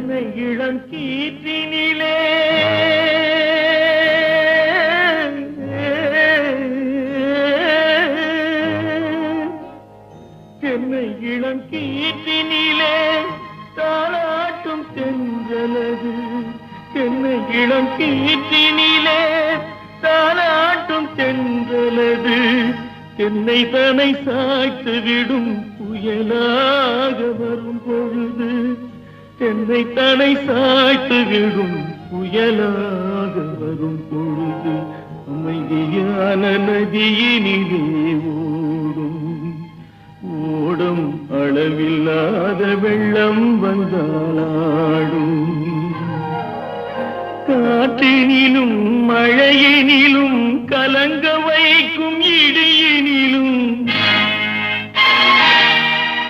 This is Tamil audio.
தென்னை இளம் கீற்றினிலே தென்னை இளம் கீற்றினிலே தாலாட்டும் தென்றலது தென்னை இளம் கீற்றினிலே தாலாட்டும் தென்றலது தென்னை தனை சாய்த்து விடும் புயலாக வரும் பொழுது தென்னை தனை சாய்த்து விடும் புயலாக வரும் பொழுது அமைதியான நதியினிலே ஓடும் ஓடும் அளவில்லாத வெள்ளம் வந்தாலாடும் காற்றினிலும் மழையினிலும்